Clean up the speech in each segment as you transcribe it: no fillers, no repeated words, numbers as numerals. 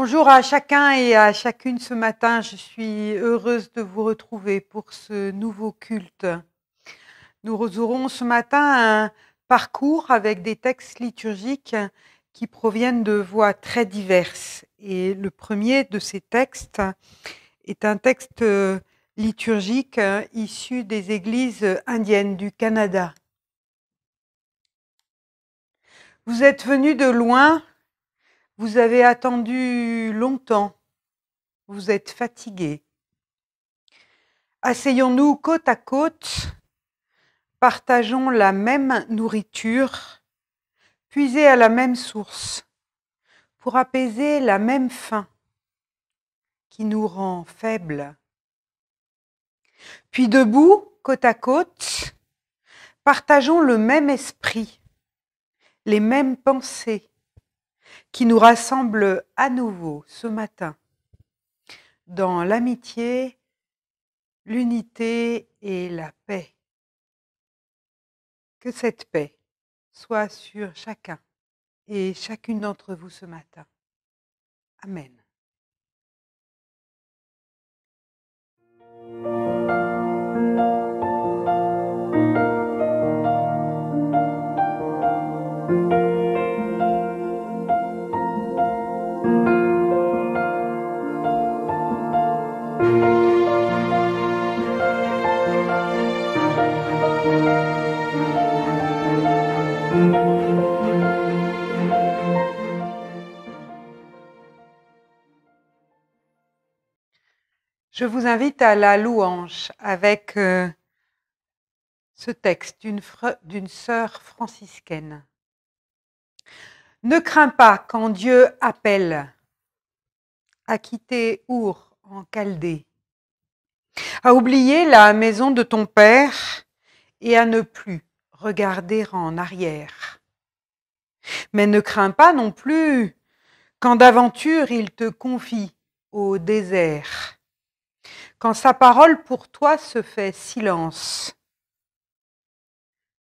Bonjour à chacun et à chacune ce matin. Je suis heureuse de vous retrouver pour ce nouveau culte. Nous aurons ce matin un parcours avec des textes liturgiques qui proviennent de voix très diverses. Et le premier de ces textes est un texte liturgique issu des églises indiennes du Canada. Vous êtes venus de loin. Vous avez attendu longtemps, vous êtes fatigués. Asseyons-nous côte à côte, partageons la même nourriture, puisez à la même source, pour apaiser la même faim qui nous rend faibles. Puis debout, côte à côte, partageons le même esprit, les mêmes pensées, qui nous rassemble à nouveau ce matin dans l'amitié, l'unité et la paix. Que cette paix soit sur chacun et chacune d'entre vous ce matin. Amen. Je vous invite à la louange avec ce texte d'une sœur franciscaine. Ne crains pas quand Dieu appelle à quitter Our en Chaldée, à oublier la maison de ton père et à ne plus regarder en arrière. Mais ne crains pas non plus quand d'aventure il te confie au désert, quand sa parole pour toi se fait silence.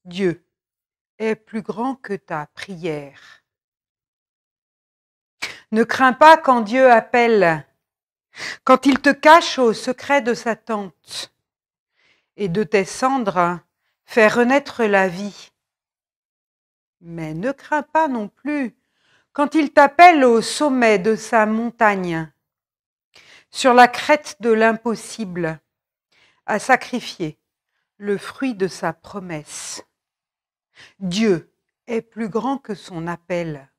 Dieu est plus grand que ta prière. Ne crains pas quand Dieu appelle, quand il te cache au secret de sa tente et de tes cendres fait renaître la vie. Mais ne crains pas non plus quand il t'appelle au sommet de sa montagne, sur la crête de l'impossible, à sacrifier le fruit de sa promesse. Dieu est plus grand que son appel.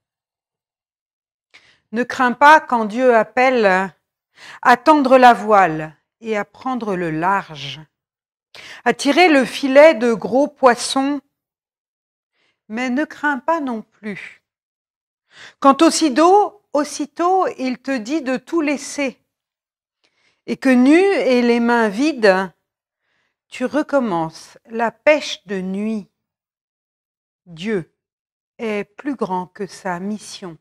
Ne crains pas quand Dieu appelle à tendre la voile et à prendre le large, à tirer le filet de gros poissons, mais ne crains pas non plus quand aussitôt il te dit de tout laisser et que nu et les mains vides, tu recommences la pêche de nuit. Dieu est plus grand que sa mission.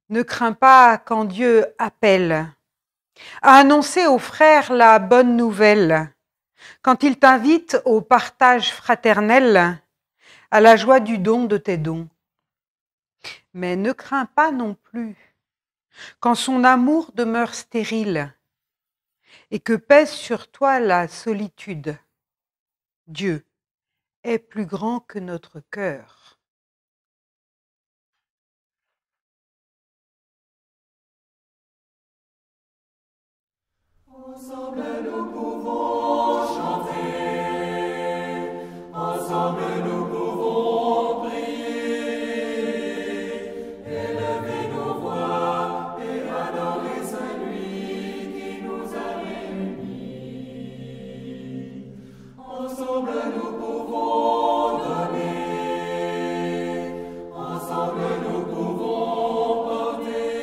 Ne crains pas quand Dieu appelle à annoncer aux frères la bonne nouvelle, quand il t'invite au partage fraternel, à la joie du don de tes dons. Mais ne crains pas non plus quand son amour demeure stérile et que pèse sur toi la solitude. Dieu est plus grand que notre cœur. Ensemble nous pouvons chanter, ensemble nous pouvons prier, élever nos voix et adorer celui qui nous a réunis. Ensemble nous pouvons donner, ensemble nous pouvons porter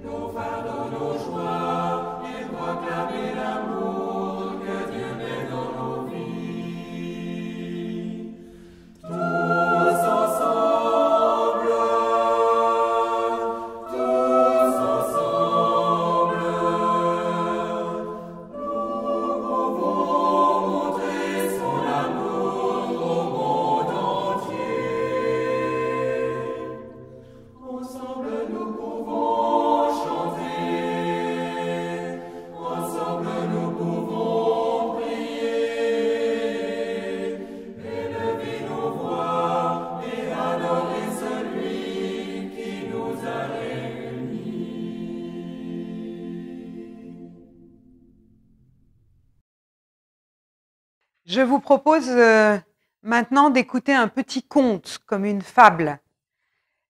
nos fardeaux, nos joies et proclamer l'amour. Je vous propose maintenant d'écouter un petit conte comme une fable.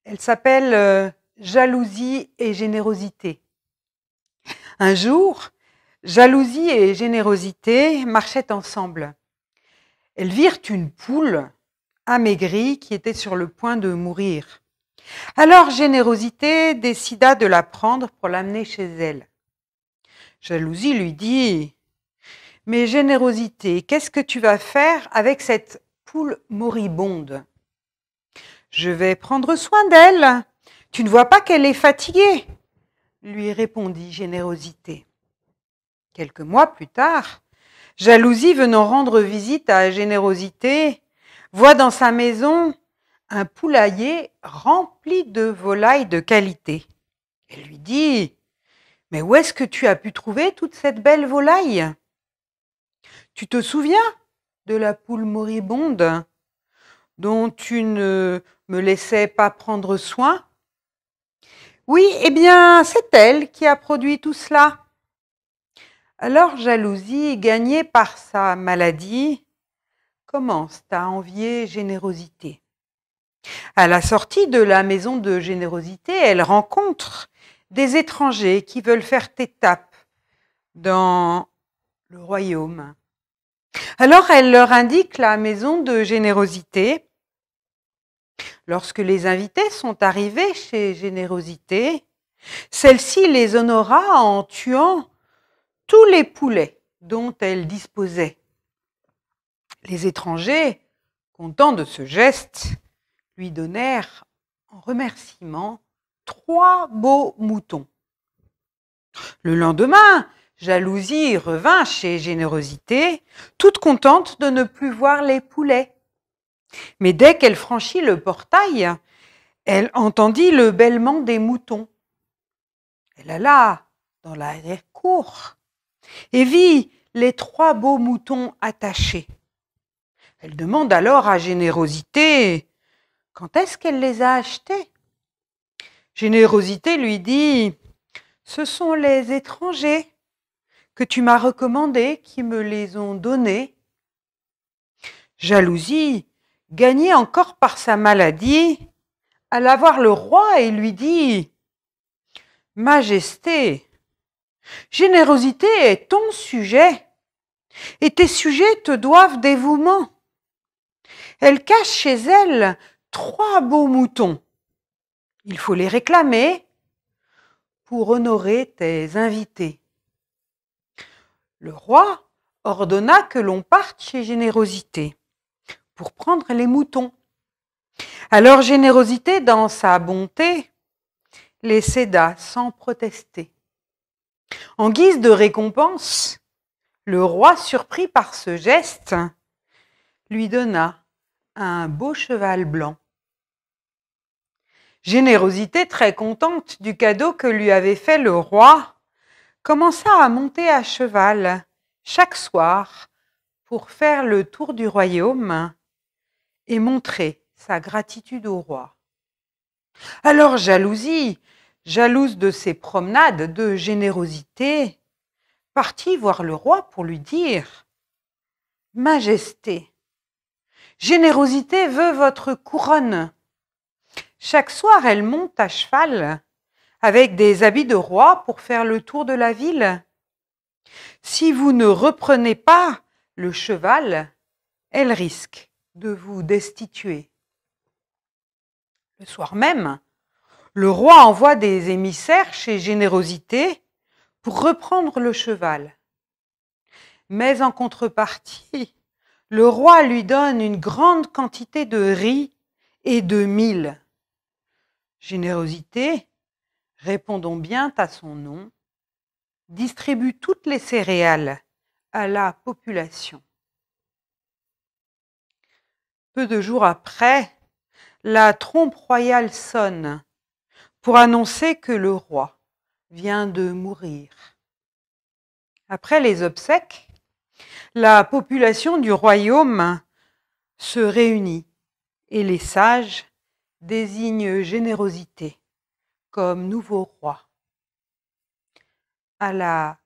Elle s'appelle Jalousie et générosité. Un jour, jalousie et générosité marchaient ensemble. Elles virent une poule amaigrie qui était sur le point de mourir. Alors générosité décida de la prendre pour l'amener chez elle. Jalousie lui dit « Mais générosité, qu'est-ce que tu vas faire avec cette poule moribonde ? » « Je vais prendre soin d'elle. Tu ne vois pas qu'elle est fatiguée ?» lui répondit générosité. Quelques mois plus tard, jalousie venant rendre visite à générosité, voit dans sa maison un poulailler rempli de volailles de qualité. Elle lui dit « Mais où est-ce que tu as pu trouver toute cette belle volaille ? Tu te souviens de la poule moribonde dont tu ne me laissais pas prendre soin ? Oui, eh bien, c'est elle qui a produit tout cela. » Alors jalousie, gagnée par sa maladie, commence à envier générosité. À la sortie de la maison de générosité, elle rencontre des étrangers qui veulent faire étape dans le royaume. Alors elle leur indique la maison de générosité. Lorsque les invités sont arrivés chez Générosité, celle-ci les honora en tuant tous les poulets dont elle disposait. Les étrangers, contents de ce geste, lui donnèrent en remerciement 3 beaux moutons. Le lendemain, Jalousie revint chez Générosité, toute contente de ne plus voir les poulets. Mais dès qu'elle franchit le portail, elle entendit le bêlement des moutons. Elle alla dans l'arrière-cour et vit les 3 beaux moutons attachés. Elle demande alors à Générosité quand est-ce qu'elle les a achetés. Générosité lui dit « Ce sont les étrangers que tu m'as recommandés qui me les ont donnés. » Jalousie, gagnée encore par sa maladie, alla voir le roi et lui dit « Majesté, Générosité est ton sujet, et tes sujets te doivent dévouement. Elle cache chez elle 3 beaux moutons. Il faut les réclamer pour honorer tes invités. » Le roi ordonna que l'on parte chez Générosité pour prendre les moutons. Alors Générosité, dans sa bonté, les céda sans protester. En guise de récompense, le roi, surpris par ce geste, lui donna un beau cheval blanc. Générosité, très contente du cadeau que lui avait fait le roi, commença à monter à cheval chaque soir pour faire le tour du royaume et montrer sa gratitude au roi. Alors Jalousie, jalouse de ses promenades de générosité, partit voir le roi pour lui dire « Majesté, Générosité veut votre couronne. Chaque soir, elle monte à cheval avec des habits de roi pour faire le tour de la ville. Si vous ne reprenez pas le cheval, elle risque de vous destituer. » Le soir même, le roi envoie des émissaires chez Générosité pour reprendre le cheval. Mais en contrepartie, le roi lui donne une grande quantité de riz et de mil. Générosité, répondons bien à son nom, distribue toutes les céréales à la population. Peu de jours après, la trompe royale sonne pour annoncer que le roi vient de mourir. Après les obsèques, la population du royaume se réunit et les sages désignent Générosité comme nouveau roi. À la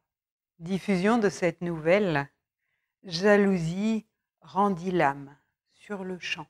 diffusion de cette nouvelle, Jalousie rendit l'âme sur le champ.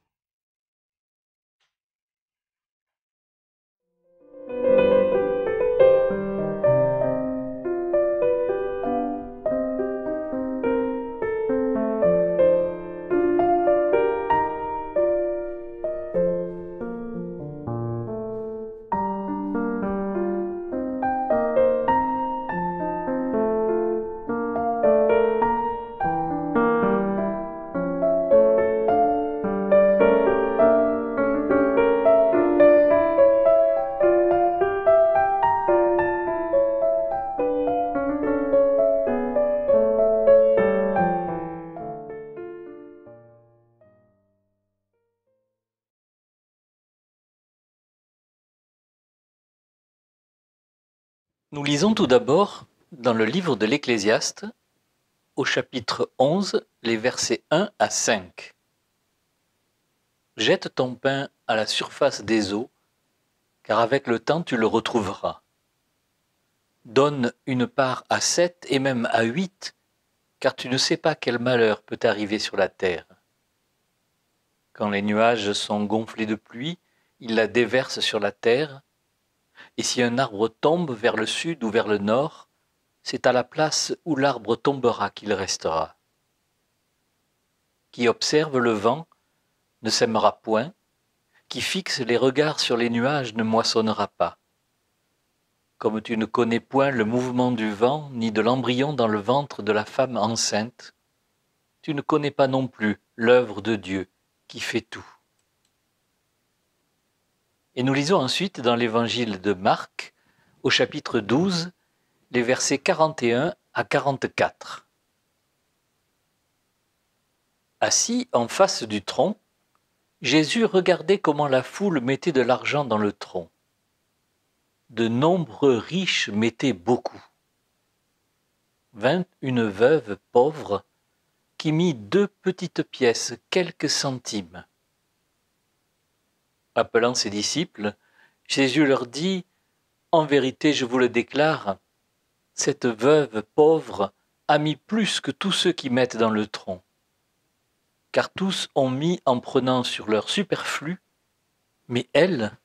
Nous lisons tout d'abord dans le livre de l'Ecclésiaste, au chapitre 11, les versets 1 à 5. Jette ton pain à la surface des eaux, car avec le temps tu le retrouveras. Donne une part à 7 et même à 8, car tu ne sais pas quel malheur peut arriver sur la terre. Quand les nuages sont gonflés de pluie, ils la déversent sur la terre. Et si un arbre tombe vers le sud ou vers le nord, c'est à la place où l'arbre tombera qu'il restera. Qui observe le vent ne sèmera point, qui fixe les regards sur les nuages ne moissonnera pas. Comme tu ne connais point le mouvement du vent, ni de l'embryon dans le ventre de la femme enceinte, tu ne connais pas non plus l'œuvre de Dieu qui fait tout. Et nous lisons ensuite dans l'évangile de Marc, au chapitre 12, les versets 41 à 44. Assis en face du tronc, Jésus regardait comment la foule mettait de l'argent dans le tronc. De nombreux riches mettaient beaucoup. Vint une veuve pauvre qui mit 2 petites pièces, quelques centimes. Appelant ses disciples, Jésus leur dit, « En vérité, je vous le déclare, cette veuve pauvre a mis plus que tous ceux qui mettent dans le tronc. Car tous ont mis en prenant sur leur superflu, mais elle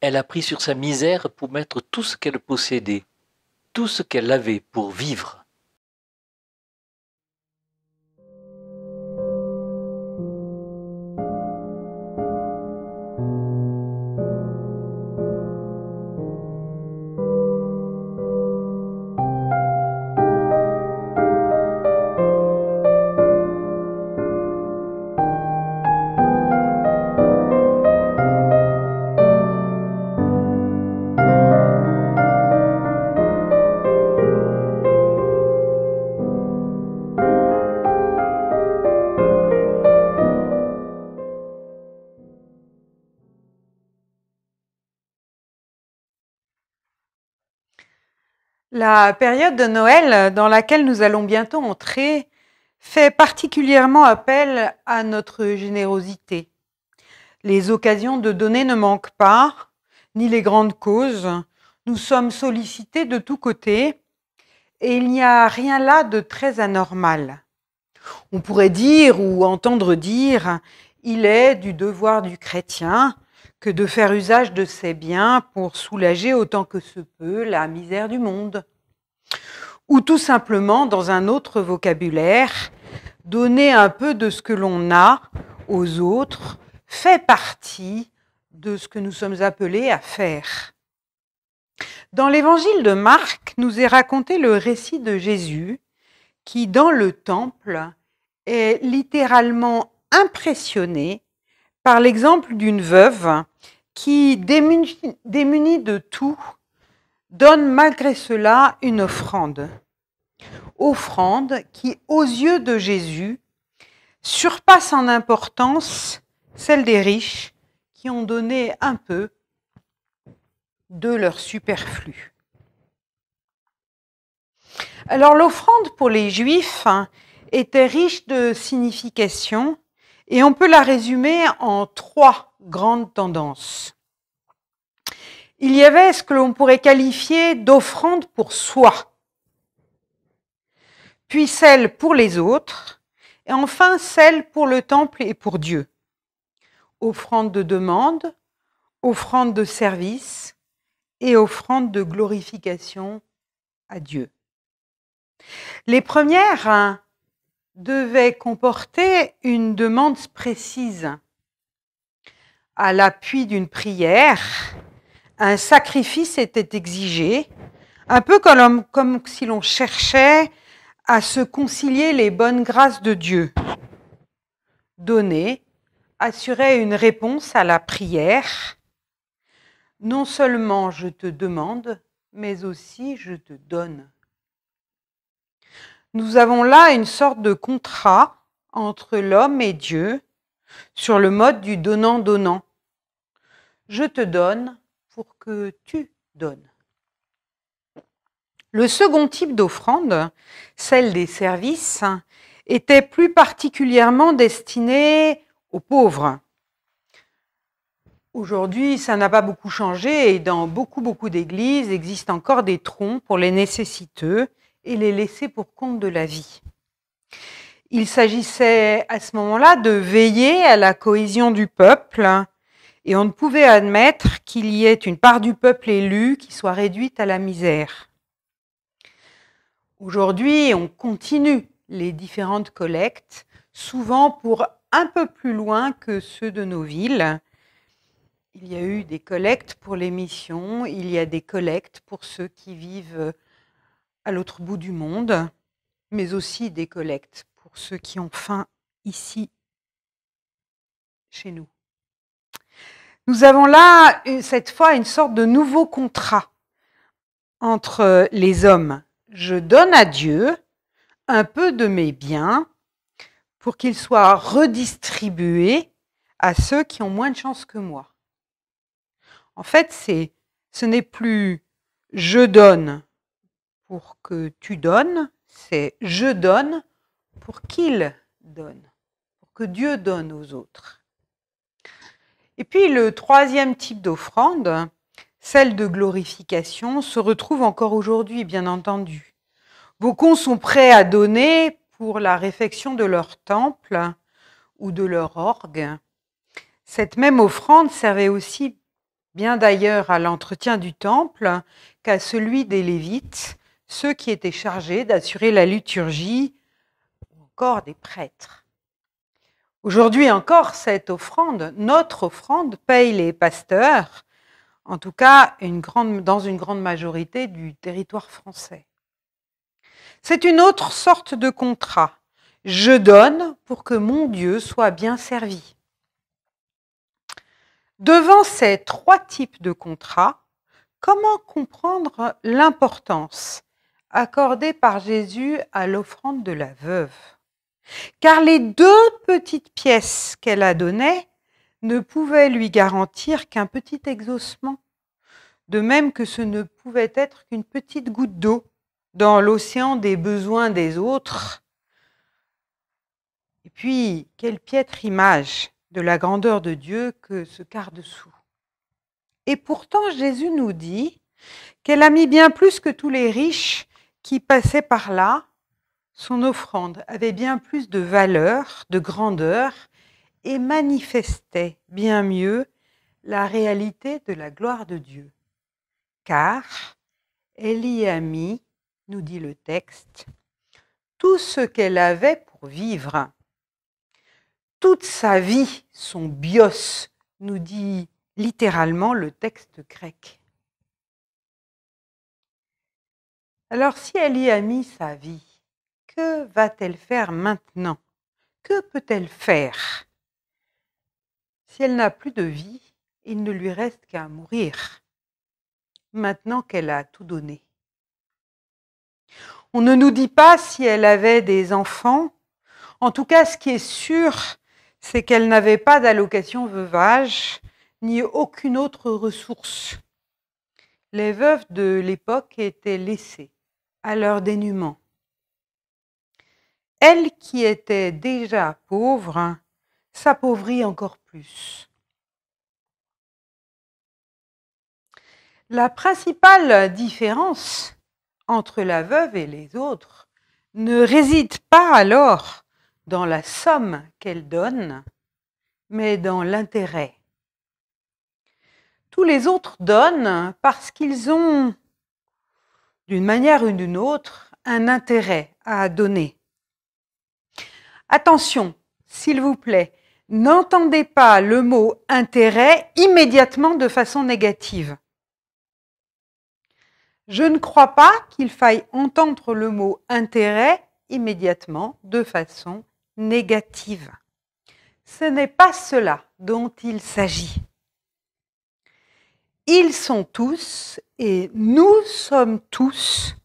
a pris sur sa misère pour mettre tout ce qu'elle possédait, tout ce qu'elle avait pour vivre. » La période de Noël dans laquelle nous allons bientôt entrer fait particulièrement appel à notre générosité. Les occasions de donner ne manquent pas, ni les grandes causes. Nous sommes sollicités de tous côtés et il n'y a rien là de très anormal. On pourrait dire ou entendre dire « il est du devoir du chrétien que de faire usage de ses biens pour soulager autant que se peut la misère du monde. » Ou tout simplement, dans un autre vocabulaire, donner un peu de ce que l'on a aux autres fait partie de ce que nous sommes appelés à faire. Dans l'évangile de Marc, nous est raconté le récit de Jésus qui, dans le temple, est littéralement impressionné par l'exemple d'une veuve qui, démunie de tout, donne malgré cela une offrande. Offrande qui, aux yeux de Jésus, surpasse en importance celle des riches qui ont donné un peu de leur superflu. Alors l'offrande pour les Juifs était riche de signification et on peut la résumer en 3 grandes tendances. Il y avait ce que l'on pourrait qualifier d'offrande pour soi, puis celle pour les autres, Et enfin, celle pour le temple et pour Dieu. Offrande de demande, offrande de service et offrande de glorification à Dieu. Les premières devaient comporter une demande précise. À l'appui d'une prière, un sacrifice était exigé, un peu comme si l'on cherchait à se concilier les bonnes grâces de Dieu. Donner assurait une réponse à la prière. Non seulement je te demande, mais aussi je te donne. Nous avons là une sorte de contrat entre l'homme et Dieu sur le mode du donnant-donnant. Je te donne pour que tu donnes. Le second type d'offrande, celle des services, était plus particulièrement destinée aux pauvres. Aujourd'hui, ça n'a pas beaucoup changé et dans beaucoup d'églises existent encore des troncs pour les nécessiteux et les laisser pour compte de la vie. Il s'agissait à ce moment-là de veiller à la cohésion du peuple et on ne pouvait admettre qu'il y ait une part du peuple élu qui soit réduite à la misère. Aujourd'hui, on continue les différentes collectes, souvent pour un peu plus loin que ceux de nos villes. Il y a eu des collectes pour les missions, il y a des collectes pour ceux qui vivent à l'autre bout du monde, mais aussi des collectes pour ceux qui ont faim ici, chez nous. Nous avons là, cette fois, une sorte de nouveau contrat entre les hommes. Je donne à Dieu un peu de mes biens pour qu'ils soient redistribués à ceux qui ont moins de chance que moi. En fait, ce n'est plus « je donne pour que tu donnes », c'est « je donne pour qu'il donne », pour que Dieu donne aux autres. Et puis le troisième type d'offrande, celle de glorification, se retrouve encore aujourd'hui, bien entendu. Beaucoup sont prêts à donner pour la réfection de leur temple ou de leur orgue. Cette même offrande servait aussi bien d'ailleurs à l'entretien du temple qu'à celui des Lévites, ceux qui étaient chargés d'assurer la liturgie, ou encore des prêtres. Aujourd'hui encore, cette offrande, notre offrande, paye les pasteurs, en tout cas dans une grande majorité du territoire français. C'est une autre sorte de contrat. Je donne pour que mon Dieu soit bien servi. Devant ces trois types de contrats, comment comprendre l'importance accordée par Jésus à l'offrande de la veuve? Car les deux petites pièces qu'elle a données ne pouvaient lui garantir qu'un petit exaucement, de même que ce ne pouvait être qu'une petite goutte d'eau dans l'océan des besoins des autres. Et puis, quelle piètre image de la grandeur de Dieu que ce quart-dessous. Et pourtant, Jésus nous dit qu'elle a mis bien plus que tous les riches qui passaient par là. Son offrande avait bien plus de valeur, de grandeur, et manifestait bien mieux la réalité de la gloire de Dieu. Car elle y a mis, nous dit le texte, tout ce qu'elle avait pour vivre. Toute sa vie, son bios, nous dit littéralement le texte grec. Alors si elle y a mis sa vie, que va-t-elle faire maintenant? Que peut-elle faire? Si elle n'a plus de vie, il ne lui reste qu'à mourir, maintenant qu'elle a tout donné. On ne nous dit pas si elle avait des enfants. En tout cas, ce qui est sûr, c'est qu'elle n'avait pas d'allocation veuvage, ni aucune autre ressource. Les veuves de l'époque étaient laissées à leur dénuement. Elle qui était déjà pauvre, s'appauvrit encore plus. La principale différence entre la veuve et les autres ne réside pas alors dans la somme qu'elle donne, mais dans l'intérêt. Tous les autres donnent parce qu'ils ont, d'une manière ou d'une autre, un intérêt à donner. Attention, s'il vous plaît, n'entendez pas le mot intérêt immédiatement de façon négative. Je ne crois pas qu'il faille entendre le mot intérêt immédiatement de façon négative. Ce n'est pas cela dont il s'agit. Ils sont tous et nous sommes tous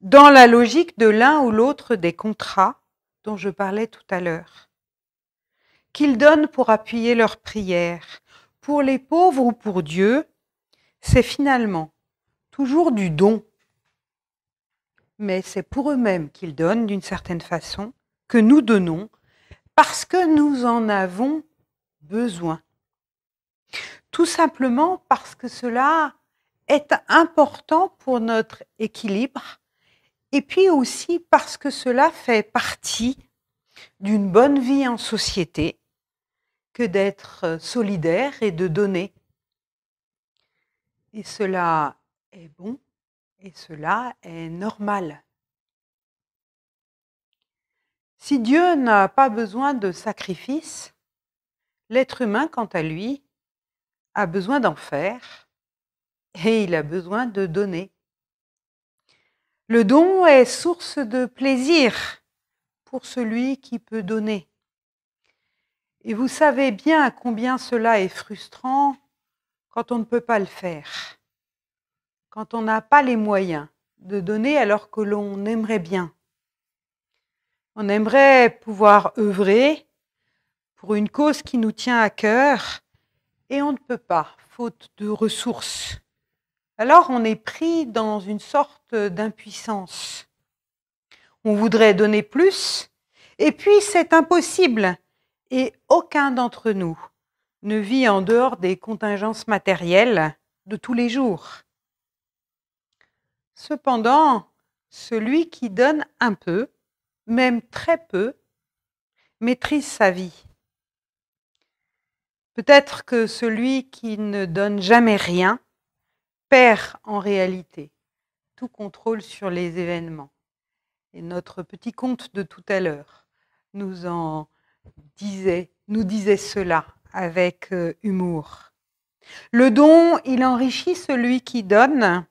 dans la logique de l'un ou l'autre des contrats dont je parlais tout à l'heure, qu'ils donnent pour appuyer leurs prières, pour les pauvres ou pour Dieu, c'est finalement toujours du don. Mais c'est pour eux-mêmes qu'ils donnent d'une certaine façon, que nous donnons, parce que nous en avons besoin. Tout simplement parce que cela est important pour notre équilibre, et puis aussi parce que cela fait partie d'une bonne vie en société que d'être solidaire et de donner. Et cela est bon et cela est normal. Si Dieu n'a pas besoin de sacrifice, l'être humain, quant à lui, a besoin d'en faire et il a besoin de donner. Le don est source de plaisir pour celui qui peut donner. Et vous savez bien combien cela est frustrant quand on ne peut pas le faire, quand on n'a pas les moyens de donner alors que l'on aimerait bien. On aimerait pouvoir œuvrer pour une cause qui nous tient à cœur et on ne peut pas, faute de ressources. Alors on est pris dans une sorte d'impuissance. On voudrait donner plus et puis c'est impossible et aucun d'entre nous ne vit en dehors des contingences matérielles de tous les jours. Cependant, celui qui donne un peu, même très peu, maîtrise sa vie. Peut-être que celui qui ne donne jamais rien perd en réalité tout contrôle sur les événements. Et notre petit conte de tout à l'heure nous disait cela avec humour. Le don, il enrichit celui qui donne.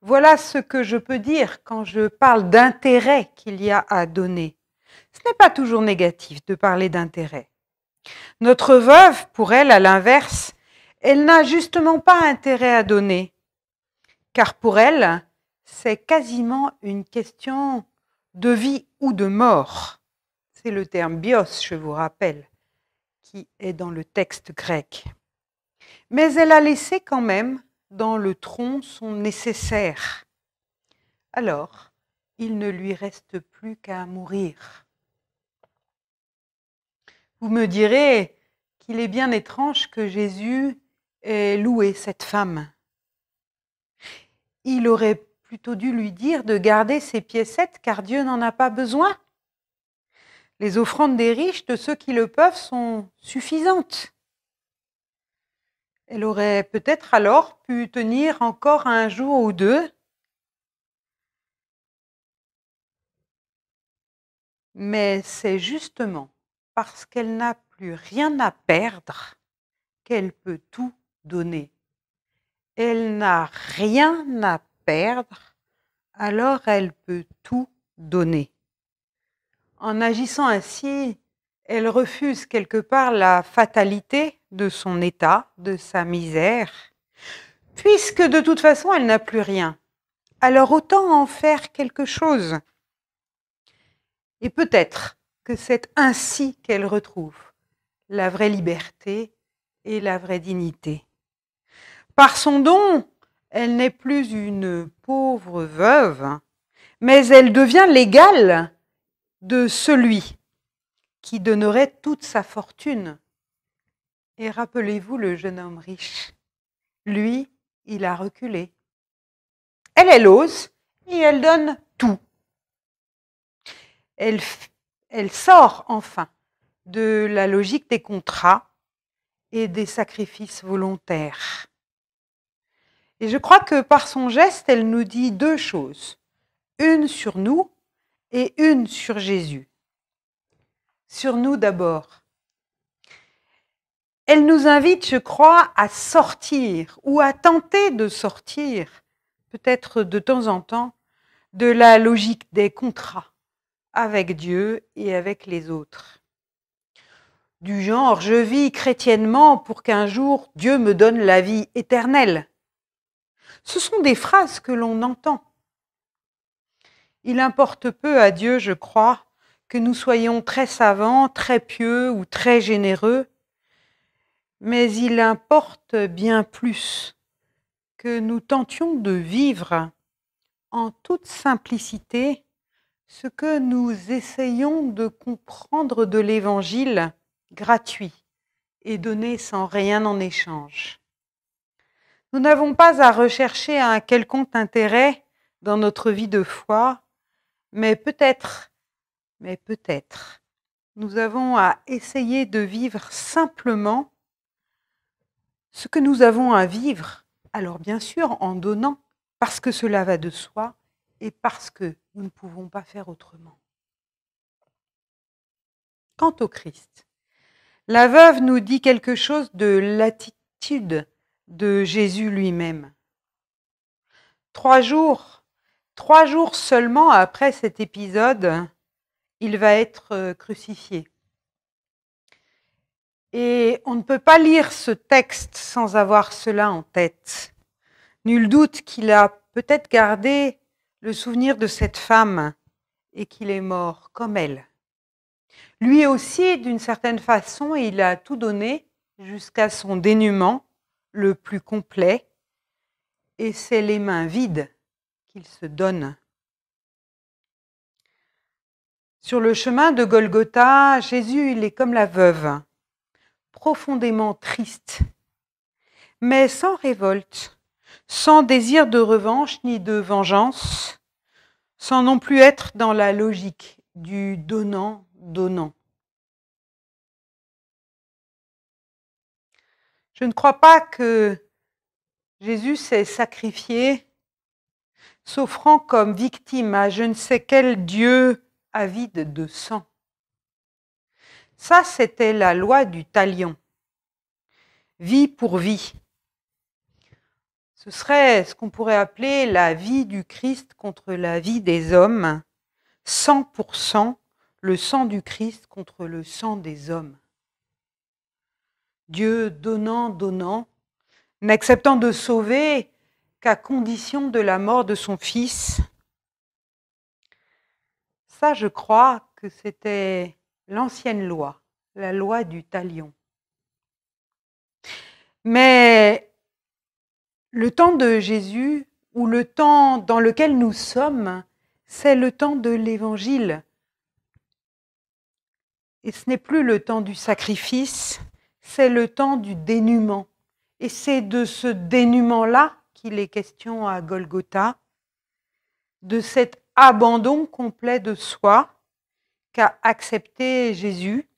Voilà ce que je peux dire quand je parle d'intérêt qu'il y a à donner. Ce n'est pas toujours négatif de parler d'intérêt. Notre veuve, pour elle, à l'inverse, elle n'a justement pas intérêt à donner, car pour elle, c'est quasiment une question de vie ou de mort. C'est le terme bios, je vous rappelle, qui est dans le texte grec. Mais elle a laissé quand même dans le tronc son nécessaire. Alors, il ne lui reste plus qu'à mourir. Vous me direz qu'il est bien étrange que Jésus ait loué cette femme. Il aurait plutôt dû lui dire de garder ses piécettes car Dieu n'en a pas besoin. Les offrandes des riches, de ceux qui le peuvent, sont suffisantes. Elle aurait peut-être alors pu tenir encore un jour ou deux. Mais c'est justement parce qu'elle n'a plus rien à perdre qu'elle peut tout donner. Elle n'a rien à perdre, alors elle peut tout donner. En agissant ainsi, elle refuse quelque part la fatalité de son état, de sa misère, puisque de toute façon elle n'a plus rien. Alors autant en faire quelque chose. Et peut-être que c'est ainsi qu'elle retrouve la vraie liberté et la vraie dignité. Par son don, elle n'est plus une pauvre veuve, mais elle devient l'égale de celui qui donnerait toute sa fortune. Et rappelez-vous le jeune homme riche. Lui, il a reculé. Elle ose et elle donne tout. Elle elle sort enfin de la logique des contrats et des sacrifices volontaires. Et je crois que par son geste, elle nous dit deux choses, une sur nous et une sur Jésus. Sur nous d'abord. Elle nous invite, je crois, à sortir ou à tenter de sortir, peut-être de temps en temps, de la logique des contrats avec Dieu et avec les autres. Du genre, je vis chrétiennement pour qu'un jour Dieu me donne la vie éternelle. Ce sont des phrases que l'on entend. Il importe peu à Dieu, je crois, que nous soyons très savants, très pieux ou très généreux, mais il importe bien plus que nous tentions de vivre en toute simplicité ce que nous essayons de comprendre de l'Évangile gratuit et donné sans rien en échange. Nous n'avons pas à rechercher un quelconque intérêt dans notre vie de foi, mais peut-être, nous avons à essayer de vivre simplement ce que nous avons à vivre, alors bien sûr en donnant, parce que cela va de soi et parce que nous ne pouvons pas faire autrement. Quant au Christ, la veuve nous dit quelque chose de l'attitude de Jésus lui-même. 3 jours seulement après cet épisode, il va être crucifié. Et on ne peut pas lire ce texte sans avoir cela en tête. Nul doute qu'il a peut-être gardé le souvenir de cette femme et qu'il est mort comme elle. Lui aussi, d'une certaine façon, il a tout donné jusqu'à son dénuement le plus complet, et c'est les mains vides qu'il se donne. Sur le chemin de Golgotha, Jésus, il est comme la veuve, profondément triste, mais sans révolte, sans désir de revanche ni de vengeance, sans non plus être dans la logique du donnant-donnant. Je ne crois pas que Jésus s'est sacrifié, s'offrant comme victime à je ne sais quel Dieu avide de sang. Ça, c'était la loi du talion. Vie pour vie. Ce serait ce qu'on pourrait appeler la vie du Christ contre la vie des hommes, 100% le sang du Christ contre le sang des hommes. Dieu donnant, n'acceptant de sauver qu'à condition de la mort de son Fils. Ça, je crois que c'était l'ancienne loi, la loi du talion. Mais le temps de Jésus, ou le temps dans lequel nous sommes, c'est le temps de l'Évangile. Et ce n'est plus le temps du sacrifice, c'est le temps du dénuement. Et c'est de ce dénuement-là qu'il est question à Golgotha, de cet abandon complet de soi qu'a accepté Jésus.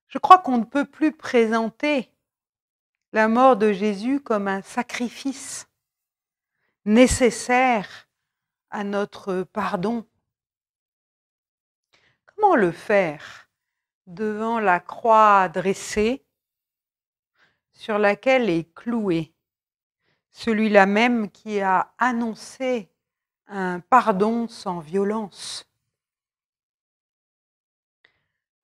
Je crois qu'on ne peut plus présenter la mort de Jésus comme un sacrifice nécessaire à notre pardon. Comment le faire devant la croix dressée sur laquelle est cloué celui-là même qui a annoncé un pardon sans violence?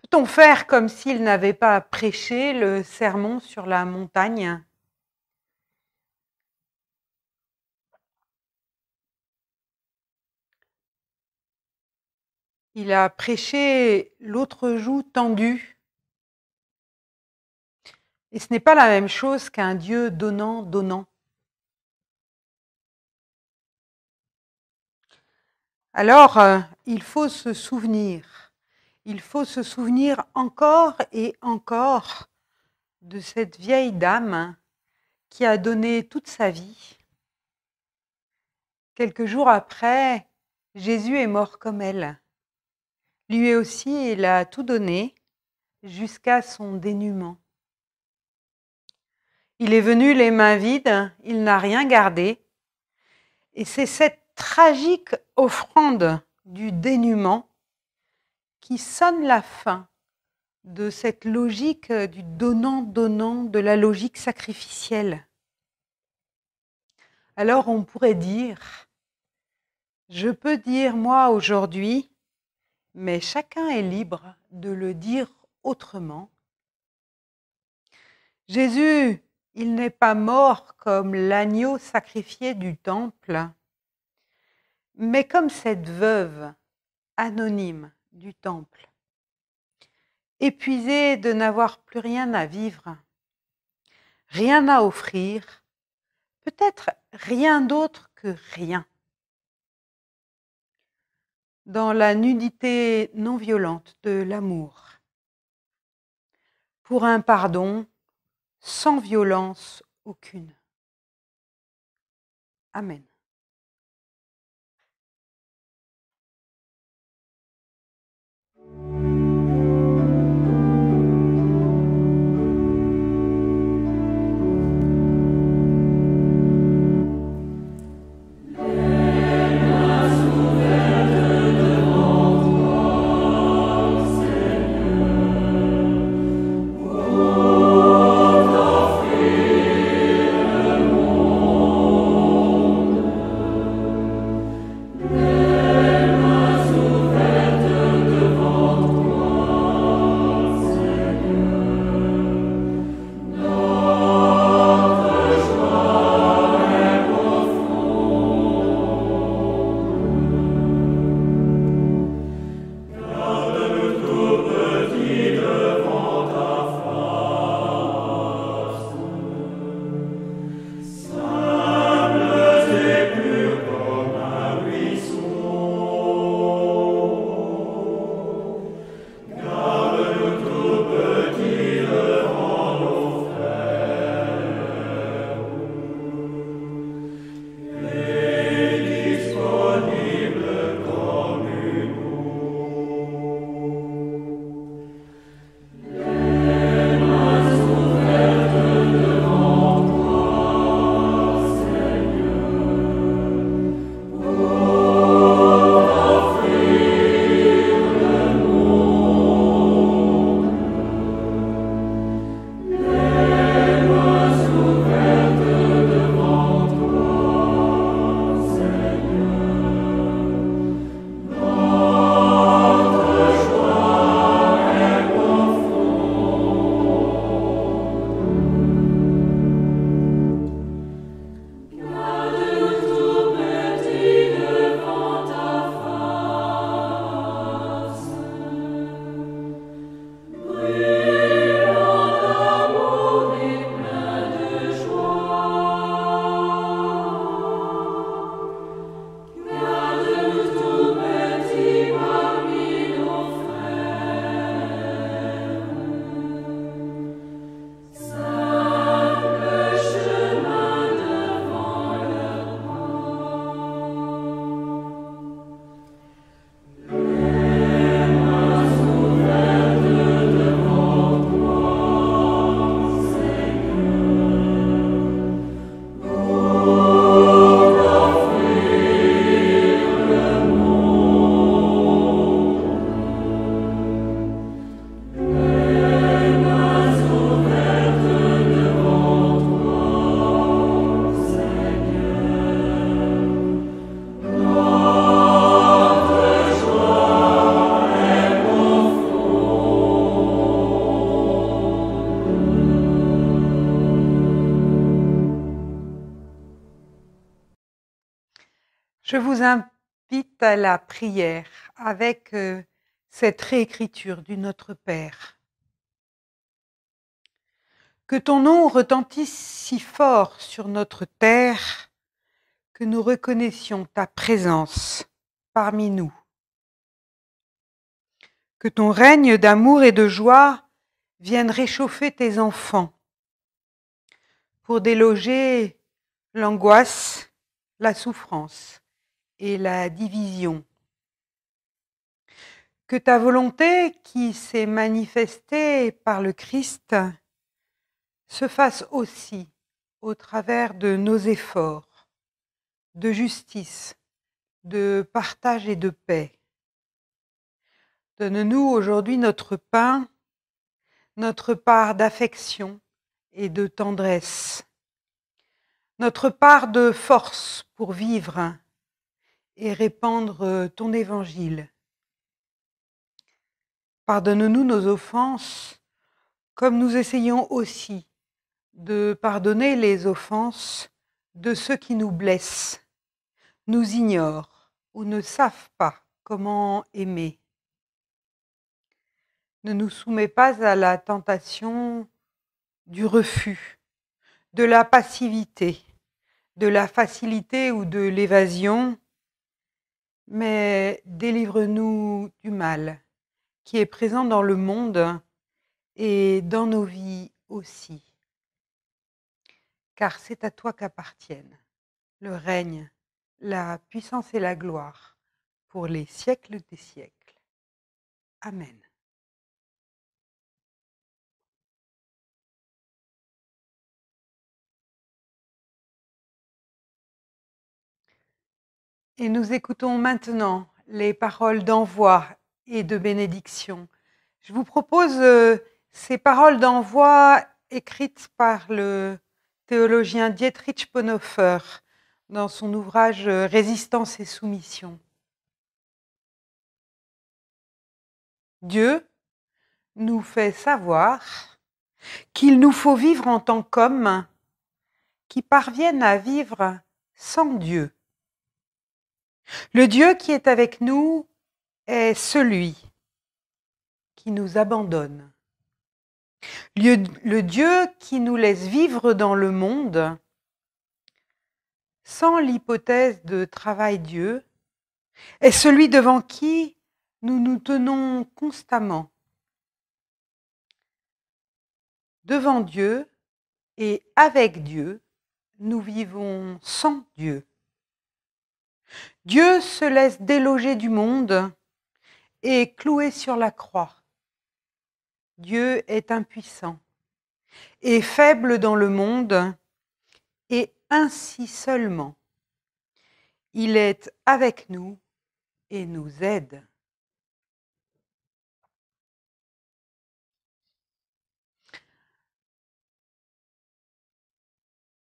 Peut-on faire comme s'il n'avait pas prêché le sermon sur la montagne? Il a prêché l'autre joue tendue. Et ce n'est pas la même chose qu'un Dieu donnant. Alors, il faut se souvenir encore et encore de cette vieille dame qui a donné toute sa vie. Quelques jours après, Jésus est mort comme elle. Lui aussi, il a tout donné jusqu'à son dénuement. Il est venu les mains vides, il n'a rien gardé. Et c'est cette tragique offrande du dénuement qui sonne la fin de cette logique du donnant-donnant, de la logique sacrificielle. Alors on pourrait dire, je peux dire moi aujourd'hui, mais chacun est libre de le dire autrement. Jésus, il n'est pas mort comme l'agneau sacrifié du temple, mais comme cette veuve anonyme du temple, épuisée de n'avoir plus rien à vivre, rien à offrir, peut-être rien d'autre que rien. Dans la nudité non violente de l'amour, pour un pardon sans violence aucune. Amen. Je vous invite à la prière avec cette réécriture du Notre Père. Que ton nom retentisse si fort sur notre terre que nous reconnaissions ta présence parmi nous. Que ton règne d'amour et de joie vienne réchauffer tes enfants pour déloger l'angoisse, la souffrance et la division. Que ta volonté qui s'est manifestée par le Christ se fasse aussi au travers de nos efforts de justice, de partage et de paix. Donne-nous aujourd'hui notre pain, notre part d'affection et de tendresse, notre part de force pour vivre et répandre ton évangile. Pardonne-nous nos offenses, comme nous essayons aussi de pardonner les offenses de ceux qui nous blessent, nous ignorent ou ne savent pas comment aimer. Ne nous soumets pas à la tentation du refus, de la passivité, de la facilité ou de l'évasion, mais délivre-nous du mal qui est présent dans le monde et dans nos vies aussi. Car c'est à toi qu'appartiennent le règne, la puissance et la gloire pour les siècles des siècles. Amen. Et nous écoutons maintenant les paroles d'envoi et de bénédiction. Je vous propose ces paroles d'envoi écrites par le théologien Dietrich Bonhoeffer dans son ouvrage Résistance et soumission. Dieu nous fait savoir qu'il nous faut vivre en tant qu'hommes qui parviennent à vivre sans Dieu. Le Dieu qui est avec nous est celui qui nous abandonne. Le Dieu qui nous laisse vivre dans le monde sans l'hypothèse de travail-Dieu est celui devant qui nous nous tenons constamment. Devant Dieu et avec Dieu, nous vivons sans Dieu. Dieu se laisse déloger du monde et cloué sur la croix. Dieu est impuissant et faible dans le monde, et ainsi seulement, il est avec nous et nous aide.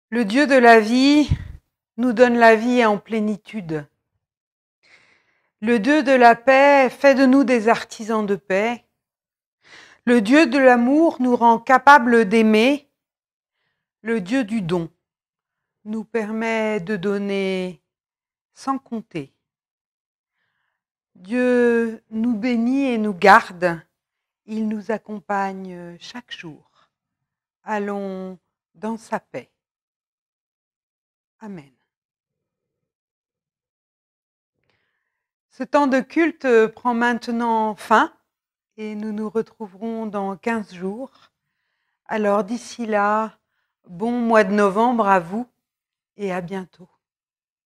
Le Dieu de la vie nous donne la vie en plénitude. Le Dieu de la paix fait de nous des artisans de paix. Le Dieu de l'amour nous rend capables d'aimer. Le Dieu du don nous permet de donner sans compter. Dieu nous bénit et nous garde. Il nous accompagne chaque jour. Allons dans sa paix. Amen. Ce temps de culte prend maintenant fin et nous nous retrouverons dans 15 jours. Alors d'ici là, bon mois de novembre à vous et à bientôt.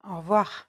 Au revoir.